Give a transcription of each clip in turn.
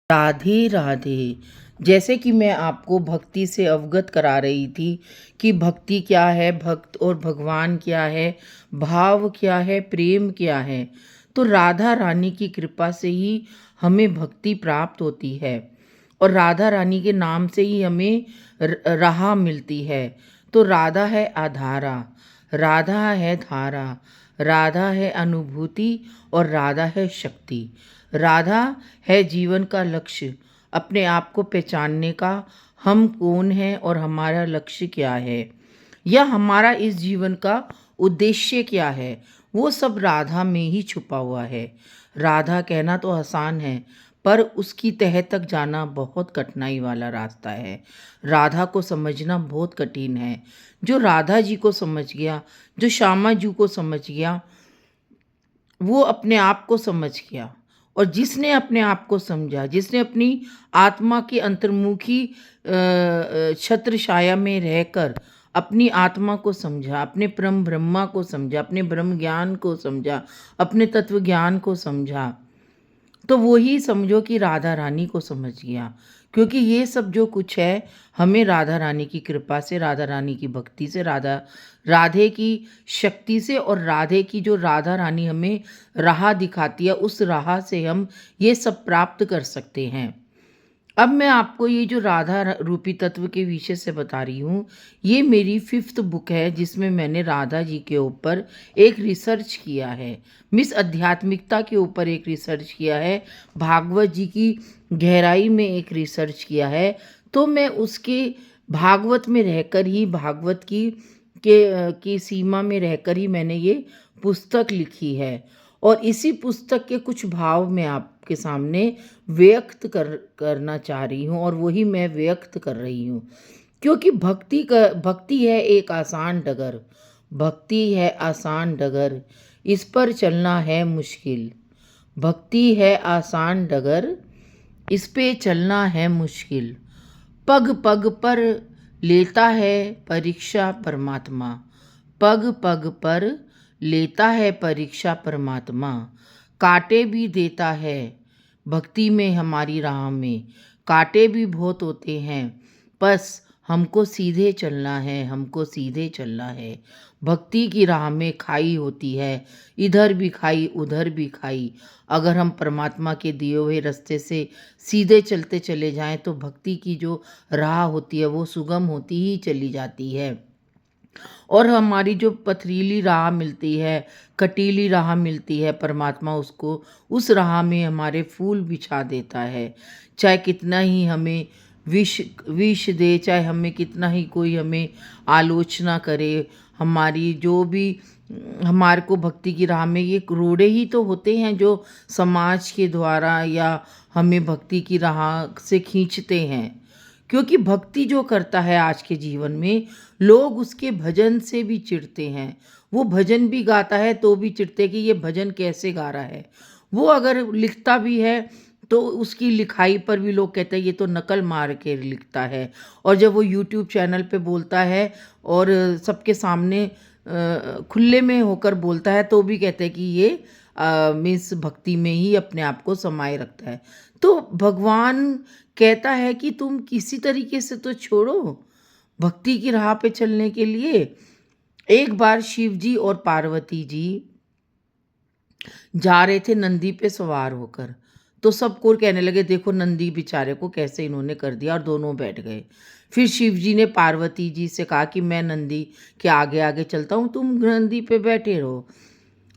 राधे राधे। जैसे कि मैं आपको भक्ति से अवगत करा रही थी कि भक्ति क्या है, भक्त और भगवान क्या है, भाव क्या है, प्रेम क्या है। तो राधा रानी की कृपा से ही हमें भक्ति प्राप्त होती है और राधा रानी के नाम से ही हमें राह मिलती है। तो राधा है आधारा, राधा है धारा, राधा है अनुभूति और राधा है शक्ति। राधा है जीवन का लक्ष्य, अपने आप को पहचानने का, हम कौन हैं और हमारा लक्ष्य क्या है, या हमारा इस जीवन का उद्देश्य क्या है, वो सब राधा में ही छुपा हुआ है। राधा कहना तो आसान है, पर उसकी तह तक जाना बहुत कठिनाई वाला रास्ता है। राधा को समझना बहुत कठिन है। जो राधा जी को समझ गया, जो श्यामा जी को समझ गया, वो अपने आप को समझ गया। और जिसने अपने आप को समझा, जिसने अपनी आत्मा की अंतर्मुखी छत्र छाया में रहकर अपनी आत्मा को समझा, अपने परम ब्रह्मा को समझा, अपने ब्रह्म ज्ञान को समझा, अपने तत्व ज्ञान को समझा, तो वो ही समझो कि राधा रानी को समझ गया। क्योंकि ये सब जो कुछ है, हमें राधा रानी की कृपा से, राधा रानी की भक्ति से, राधे की शक्ति से और राधे की जो राधा रानी हमें राह दिखाती है, उस राह से हम ये सब प्राप्त कर सकते हैं। अब मैं आपको ये जो राधा रूपी तत्व के विषय से बता रही हूँ, ये मेरी 5th बुक है जिसमें मैंने राधा जी के ऊपर एक रिसर्च किया है। मिस आध्यात्मिकता के ऊपर एक रिसर्च किया है, भागवत जी की गहराई में एक रिसर्च किया है। तो मैं उसके भागवत में रहकर ही, भागवत की सीमा में रहकर ही मैंने ये पुस्तक लिखी है। और इसी पुस्तक के कुछ भाव मैं आपके सामने व्यक्त करना चाह रही हूँ और वही मैं व्यक्त कर रही हूँ। क्योंकि भक्ति है एक आसान डगर, भक्ति है आसान डगर, इस पर चलना है मुश्किल। भक्ति है आसान डगर, इस पे चलना है मुश्किल। पग पग पर लेता है परीक्षा परमात्मा, पग पग पर लेता है परीक्षा परमात्मा। कांटे भी देता है भक्ति में, हमारी राह में कांटे भी बहुत होते हैं, बस हमको सीधे चलना है, हमको सीधे चलना है। भक्ति की राह में खाई होती है, इधर भी खाई उधर भी खाई। अगर हम परमात्मा के दिए हुए रास्ते से सीधे चलते चले जाएं तो भक्ति की जो राह होती है वो सुगम होती ही चली जाती है। और हमारी जो पथरीली राह मिलती है, कटीली राह मिलती है, परमात्मा उसको उस राह में हमारे फूल बिछा देता है। चाहे कितना ही हमें विष दे, चाहे हमें कितना ही कोई हमें आलोचना करे, हमारी जो भी हमारे को भक्ति की राह में ये रोड़े ही तो होते हैं जो समाज के द्वारा या हमें भक्ति की राह से खींचते हैं। क्योंकि भक्ति जो करता है आज के जीवन में, लोग उसके भजन से भी चिढ़ते हैं। वो भजन भी गाता है तो भी चिढ़ते कि ये भजन कैसे गा रहा है। वो अगर लिखता भी है तो उसकी लिखाई पर भी लोग कहते हैं ये तो नकल मार के लिखता है। और जब वो यूट्यूब चैनल पे बोलता है और सबके सामने खुले में होकर बोलता है तो भी कहते हैं कि ये मीन्स भक्ति में ही अपने आप को समाये रखता है। तो भगवान कहता है कि तुम किसी तरीके से तो छोड़ो भक्ति की राह पे चलने के लिए। एक बार शिव जी और पार्वती जी जा रहे थे नंदी पे सवार होकर, तो सबको कहने लगे देखो नंदी बेचारे को कैसे इन्होंने कर दिया, और दोनों बैठ गए। फिर शिव जी ने पार्वती जी से कहा कि मैं नंदी के आगे आगे चलता हूँ, तुम नंदी पे बैठे रहो।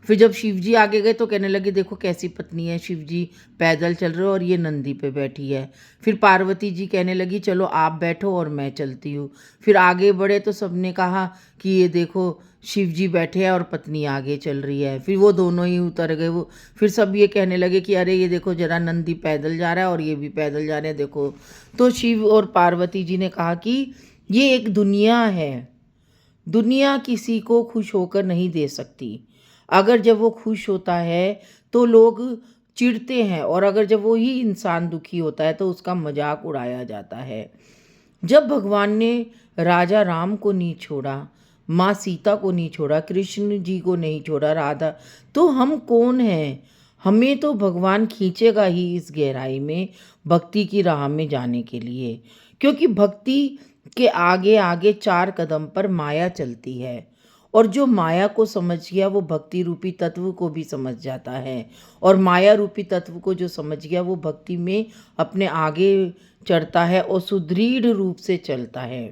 फिर जब शिव जी आगे गए तो कहने लगे देखो कैसी पत्नी है, शिव जी पैदल चल रहे हो और ये नंदी पे बैठी है। फिर पार्वती जी कहने लगी चलो आप बैठो और मैं चलती हूँ। फिर आगे बढ़े तो सबने कहा कि ये देखो शिव जी बैठे हैं और पत्नी आगे चल रही है। फिर वो दोनों ही उतर गए। वो फिर सब ये कहने लगे कि अरे ये देखो जरा नंदी पैदल जा रहा है और ये भी पैदल जा रहे हैं देखो। तो शिव और पार्वती जी ने कहा कि ये एक दुनिया है, दुनिया किसी को खुश होकर नहीं दे सकती। अगर जब वो खुश होता है तो लोग चिढ़ते हैं, और अगर जब वो ही इंसान दुखी होता है तो उसका मजाक उड़ाया जाता है। जब भगवान ने राजा राम को नहीं छोड़ा, माँ सीता को नहीं छोड़ा, कृष्ण जी को नहीं छोड़ा, राधा, तो हम कौन हैं? हमें तो भगवान खींचेगा ही इस गहराई में, भक्ति की राह में जाने के लिए। क्योंकि भक्ति के आगे आगे 4 कदम पर माया चलती है, और जो माया को समझ गया वो भक्ति रूपी तत्व को भी समझ जाता है, और माया रूपी तत्व को जो समझ गया वो भक्ति में अपने आगे चढ़ता है और सुदृढ़ रूप से चलता है।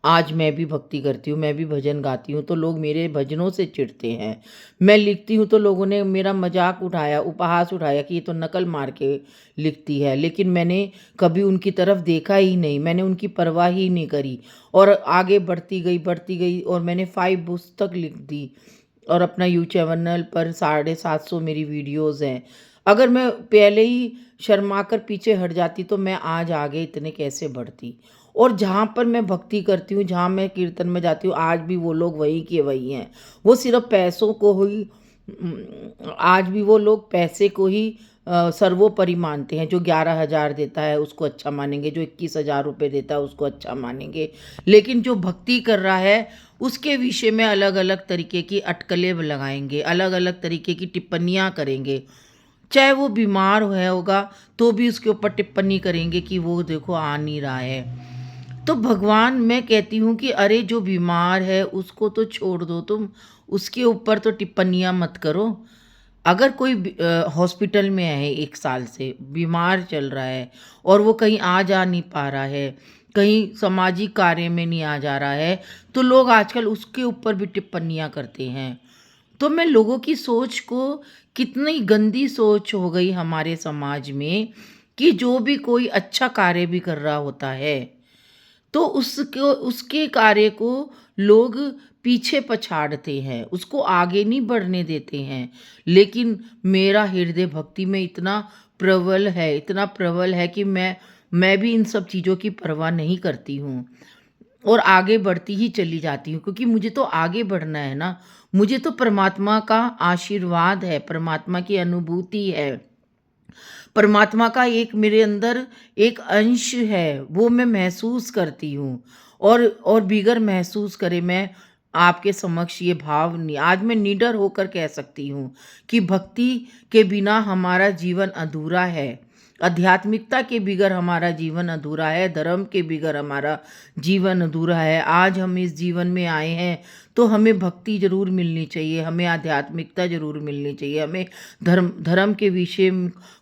आज मैं भी भक्ति करती हूँ, मैं भी भजन गाती हूँ, तो लोग मेरे भजनों से चिढ़ते हैं। मैं लिखती हूँ तो लोगों ने मेरा मज़ाक उठाया, उपहास उठाया कि ये तो नकल मार के लिखती है। लेकिन मैंने कभी उनकी तरफ देखा ही नहीं, मैंने उनकी परवाह ही नहीं करी, और आगे बढ़ती गई, और मैंने 5 बुक्स तक लिख दी, और अपना चैनल पर 750 मेरी वीडियोज़ हैं। अगर मैं पहले ही शर्मा कर पीछे हट जाती तो मैं आज आगे इतने कैसे बढ़ती। और जहाँ पर मैं भक्ति करती हूँ, जहाँ मैं कीर्तन में जाती हूँ, आज भी वो लोग वही के वही हैं। वो सिर्फ़ पैसों को ही आज भी वो लोग पैसे को ही सर्वोपरि मानते हैं। जो 11,000 देता है उसको अच्छा मानेंगे, जो 21,000 रुपये देता है उसको अच्छा मानेंगे। लेकिन जो भक्ति कर रहा है उसके विषय में अलग-अलग तरीके की अटकलें लगाएँगे, अलग-अलग तरीके की टिप्पणियाँ करेंगे। चाहे वो बीमार है होगा तो भी उसके ऊपर टिप्पणी करेंगे कि वो देखो आ नहीं रहा है। तो भगवान, मैं कहती हूँ कि अरे जो बीमार है उसको तो छोड़ दो तुम, उसके ऊपर तो टिप्पणियाँ मत करो। अगर कोई हॉस्पिटल में है 1 साल से, बीमार चल रहा है और वो कहीं आ जा नहीं पा रहा है, कहीं सामाजिक कार्य में नहीं आ जा रहा है, तो लोग आजकल उसके ऊपर भी टिप्पणियाँ करते हैं। तो मैं लोगों की सोच को, कितनी गंदी सोच हो गई हमारे समाज में कि जो भी कोई अच्छा कार्य भी कर रहा होता है तो उसको, उसके कार्य को लोग पीछे पछाड़ते हैं, उसको आगे नहीं बढ़ने देते हैं। लेकिन मेरा हृदय भक्ति में इतना प्रबल है, इतना प्रबल है कि मैं भी इन सब चीज़ों की परवाह नहीं करती हूँ, और आगे बढ़ती ही चली जाती हूँ, क्योंकि मुझे तो आगे बढ़ना है ना। मुझे तो परमात्मा का आशीर्वाद है, परमात्मा की अनुभूति है, परमात्मा का एक मेरे अंदर एक अंश है, वो मैं महसूस करती हूँ। और बिगर महसूस करे मैं आपके समक्ष ये भाव नहीं, आज मैं निडर होकर कह सकती हूँ कि भक्ति के बिना हमारा जीवन अधूरा है। आध्यात्मिकता के बिगर हमारा जीवन अधूरा है, धर्म के बिगर हमारा जीवन अधूरा है। आज हम इस जीवन में आए हैं तो हमें भक्ति ज़रूर मिलनी चाहिए, हमें आध्यात्मिकता ज़रूर मिलनी चाहिए, हमें धर्म के विषय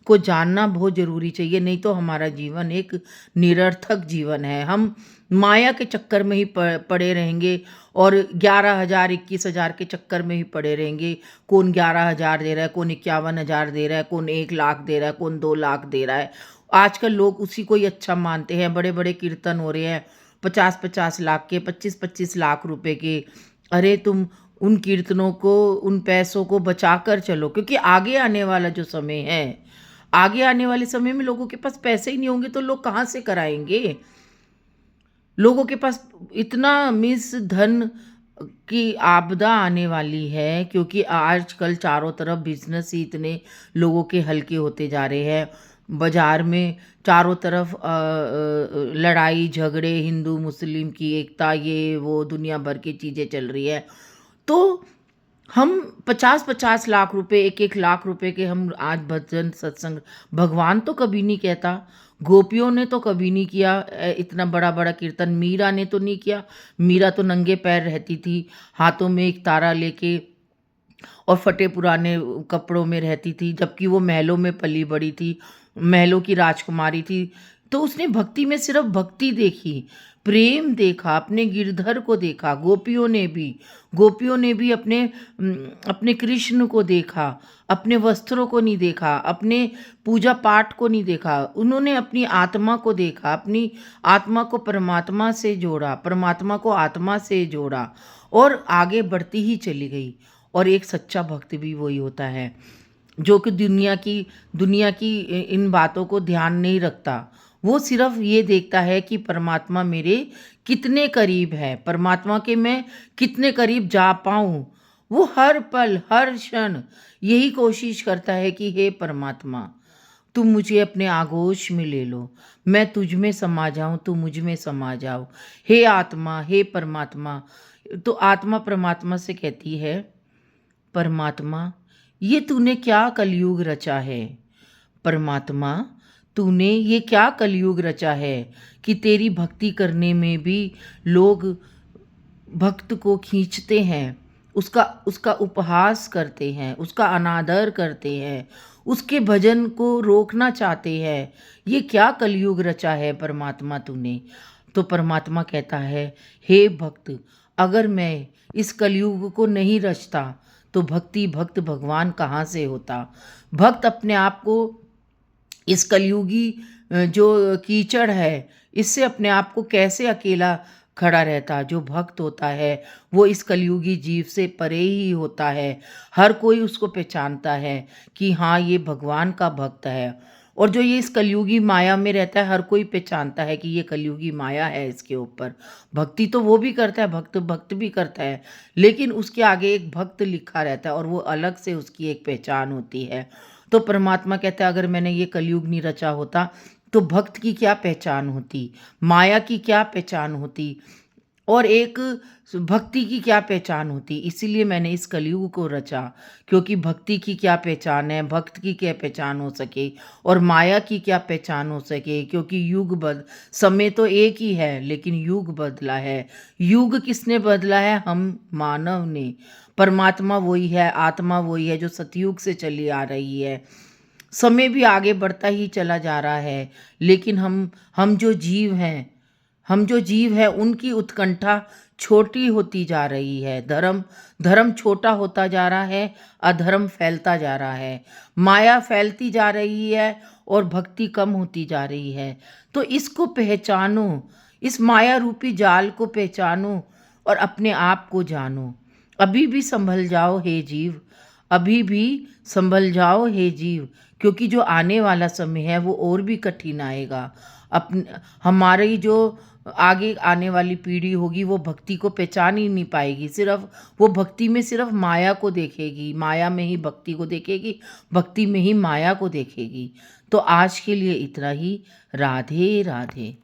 को जानना बहुत ज़रूरी चाहिए, नहीं तो हमारा जीवन एक निरर्थक जीवन है। हम माया के चक्कर में ही पड़े रहेंगे, और 11,000 21,000 के चक्कर में ही पड़े रहेंगे। कौन 11,000 दे रहा है, कौन 51,000 दे रहा है, कौन 1 लाख दे रहा है, कौन 2 लाख दे रहा है। आजकल लोग उसी को ही अच्छा मानते हैं। बड़े बड़े कीर्तन हो रहे हैं 50-50 लाख के, 25-25 लाख रुपए के। अरे तुम उन कीर्तनों को, उन पैसों को बचा कर चलो, क्योंकि आगे आने वाला जो समय है, आगे आने वाले समय में लोगों के पास पैसे ही नहीं होंगे तो लोग कहाँ से कराएंगे। लोगों के पास इतना मिस धन की आपदा आने वाली है, क्योंकि आजकल चारों तरफ बिजनेस ही इतने लोगों के हल्के होते जा रहे हैं। बाजार में चारों तरफ लड़ाई झगड़े, हिंदू मुस्लिम की एकता, ये वो दुनिया भर की चीज़ें चल रही है। तो हम 50-50 लाख रुपए, 1-1 लाख रुपए के हम आज भजन सत्संग, भगवान तो कभी नहीं कहता, गोपियों ने तो कभी नहीं किया इतना बड़ा-बड़ा कीर्तन, मीरा ने तो नहीं किया। मीरा तो नंगे पैर रहती थी, हाथों में एक तारा लेके, और फटे पुराने कपड़ों में रहती थी, जबकि वो महलों में पली-बड़ी थी, महलों की राजकुमारी थी। तो उसने भक्ति में सिर्फ़ भक्ति देखी, प्रेम देखा, अपने गिरधर को देखा। गोपियों ने भी अपने कृष्ण को देखा, अपने वस्त्रों को नहीं देखा, अपने पूजा-पाठ को नहीं देखा। उन्होंने अपनी आत्मा को देखा, अपनी आत्मा को परमात्मा से जोड़ा, परमात्मा को आत्मा से जोड़ा, और आगे बढ़ती ही चली गई। और एक सच्चा भक्त भी वही होता है, जो कि दुनिया की इन बातों को ध्यान नहीं रखता। वो सिर्फ़ ये देखता है कि परमात्मा मेरे कितने करीब है, परमात्मा के मैं कितने करीब जा पाऊँ। वो हर पल, हर क्षण यही कोशिश करता है कि हे परमात्मा, तुम मुझे अपने आगोश में ले लो, मैं तुझ में समा जाऊँ, तू मुझ में समा जाओ। हे आत्मा, हे परमात्मा। तो आत्मा परमात्मा से कहती है, परमात्मा, ये तूने क्या कलयुग रचा है। परमात्मा, तूने ये क्या कलयुग रचा है कि तेरी भक्ति करने में भी लोग भक्त को खींचते हैं, उसका उसका उपहास करते हैं, उसका अनादर करते हैं, उसके भजन को रोकना चाहते हैं। ये क्या कलयुग रचा है परमात्मा तूने। तो परमात्मा कहता है, हे भक्त, अगर मैं इस कलयुग को नहीं रचता तो भक्त भगवान कहाँ से होता। भक्त अपने आप को इस कलयुगी जो कीचड़ है, इससे अपने आप को कैसे अकेला खड़ा रहता। जो भक्त होता है वो इस कलयुगी जीव से परे ही होता है। हर कोई उसको पहचानता है कि हाँ, ये भगवान का भक्त है। और जो ये इस कलयुगी माया में रहता है, हर कोई पहचानता है कि ये कलयुगी माया है इसके ऊपर। भक्ति तो वो भी करता है, भक्त भक्त भी करता है, लेकिन उसके आगे एक भक्त लिखा रहता है और वो अलग से उसकी एक पहचान होती है। तो परमात्मा कहता है, अगर मैंने ये कलयुग नहीं रचा होता तो भक्त की क्या पहचान होती, माया की क्या पहचान होती, और एक भक्ति की क्या पहचान होती। इसीलिए मैंने इस कलयुग को रचा, क्योंकि भक्ति की क्या पहचान है, भक्त की क्या पहचान हो सके, और माया की क्या पहचान हो सके। क्योंकि युग समय तो एक ही है, लेकिन युग बदला है। युग किसने बदला है? हम मानव ने। परमात्मा वही है, आत्मा वही है जो सतयुग से चली आ रही है। समय भी आगे बढ़ता ही चला जा रहा है, लेकिन हम जो जीव हैं उनकी उत्कंठा छोटी होती जा रही है। धर्म धर्म छोटा होता जा रहा है, अधर्म फैलता जा रहा है, माया फैलती जा रही है और भक्ति कम होती जा रही है। तो इसको पहचानो, इस माया रूपी जाल को पहचानो और अपने आप को जानो। अभी भी संभल जाओ हे जीव, अभी भी संभल जाओ हे जीव, क्योंकि जो आने वाला समय है वो और भी कठिन आएगा। अपन हमारी जो आगे आने वाली पीढ़ी होगी वो भक्ति को पहचान ही नहीं पाएगी। सिर्फ वो भक्ति में सिर्फ माया को देखेगी, माया में ही भक्ति को देखेगी, भक्ति में ही माया को देखेगी। तो आज के लिए इतना ही। राधे राधे।